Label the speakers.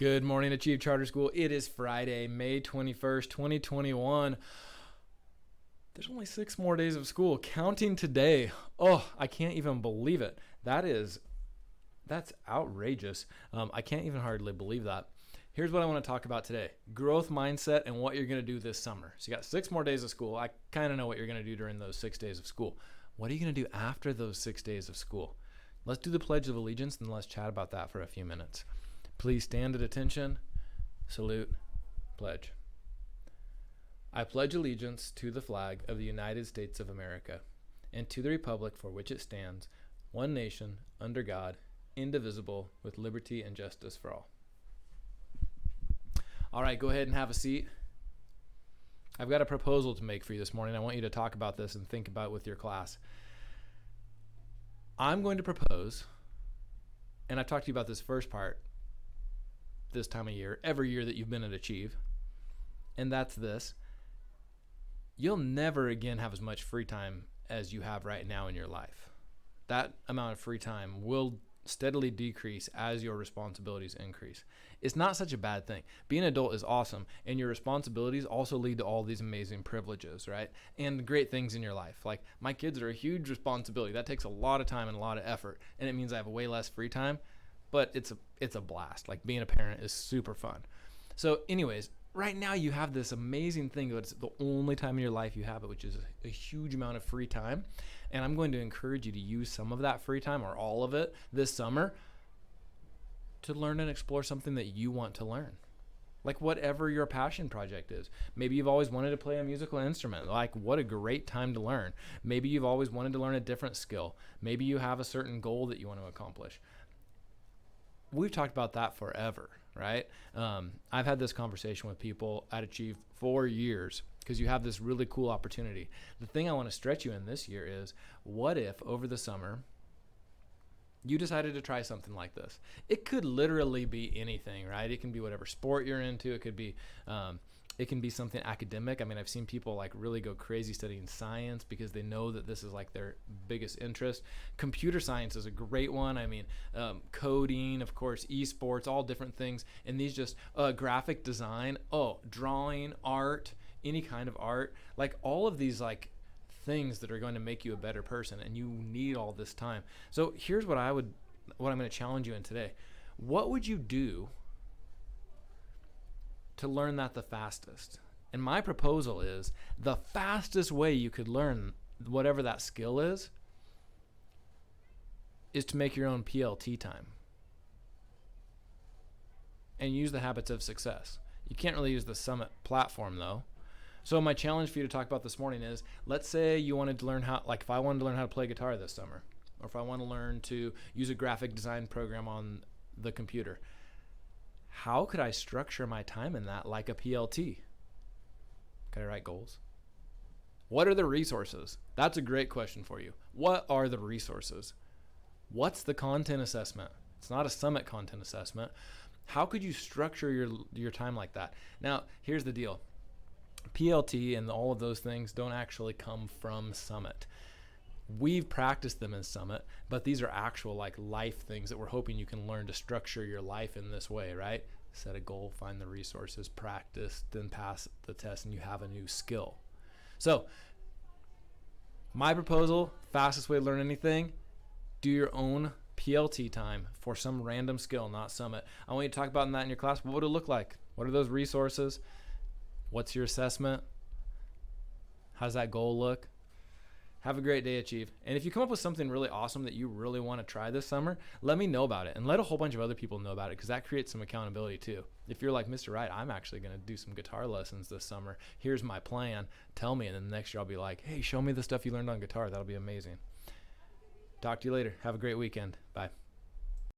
Speaker 1: Good morning, Achieve Charter School. It is Friday, May 21st, 2021. There's only 6 more days of school, counting today. Oh, I can't even believe it. That's outrageous. I can't even hardly believe that. Here's what I want to talk about today. Growth mindset and what you're going to do this summer. So you got 6 more days of school. I kind of know what you're going to do during those 6 days of school. What are you going to do after those 6 days of school? Let's do the Pledge of Allegiance and let's chat about that for a few minutes. Please stand at attention, salute, pledge. I pledge allegiance to the flag of the United States of America and to the republic for which it stands, one nation, under God, indivisible, with liberty and justice for all. All right, go ahead and have a seat. I've got a proposal to make for you this morning. I want you to talk about this and think about it with your class. I'm going to propose, and I've talked to you about this first part this time of year, every year that you've been at Achieve, and that's this. You'll never again have as much free time as you have right now in your life. That amount of free time will steadily decrease as your responsibilities increase. It's not such a bad thing. Being an adult is awesome, and your responsibilities also lead to all these amazing privileges, right? And great things in your life. Like, my kids are a huge responsibility. That takes a lot of time and a lot of effort, and it means I have way less free time, but it's a blast. Like, being a parent is super fun. So anyways, right now you have this amazing thing that's the only time in your life you have it, which is a huge amount of free time. And I'm going to encourage you to use some of that free time, or all of it, this summer to learn and explore something that you want to learn. Like, whatever your passion project is. Maybe you've always wanted to play a musical instrument. Like, what a great time to learn. Maybe you've always wanted to learn a different skill. Maybe you have a certain goal that you want to accomplish. We've talked about that forever, right? I've had this conversation with people at Achieve for years because you have this really cool opportunity. The thing I want to stretch you in this year is, what if over the summer you decided to try something like this? It could literally be anything, right? It can be whatever sport you're into. It can be something academic. I mean, I've seen people like really go crazy studying science because they know that this is like their biggest interest. Computer science is a great one. I mean, coding, of course, esports, all different things. And these just graphic design, drawing, art, any kind of art, like all of these like things that are going to make you a better person, and you need all this time. So here's what I'm going to challenge you in today. What would you do to learn that the fastest? And my proposal is, the fastest way you could learn whatever that skill is to make your own PLT time and use the habits of success. You can't really use the Summit platform though. So my challenge for you to talk about this morning is, let's say you wanted to learn how, like if I wanted to learn how to play guitar this summer, or if I want to learn to use a graphic design program on the computer, how could I structure my time in that like a PLT? Could I write goals? What are the resources? That's a great question for you. What are the resources? What's the content assessment? It's not a Summit content assessment. How could you structure your time like that? Now, here's the deal. PLT and all of those things don't actually come from Summit. We've practiced them in Summit, but these are actual like life things that we're hoping you can learn to structure your life in this way, right? Set a goal, find the resources, practice, then pass the test, and you have a new skill. So my proposal, fastest way to learn anything, do your own PLT time for some random skill, not Summit. I want you to talk about that in your class. What would it look like? What are those resources? What's your assessment? How does that goal look? Have a great day, Achieve. And if you come up with something really awesome that you really want to try this summer, let me know about it, and let a whole bunch of other people know about it, because that creates some accountability too. If you're like, Mr. Wright, I'm actually going to do some guitar lessons this summer. Here's my plan. Tell me. And then the next year I'll be like, hey, show me the stuff you learned on guitar. That'll be amazing. Talk to you later. Have a great weekend. Bye.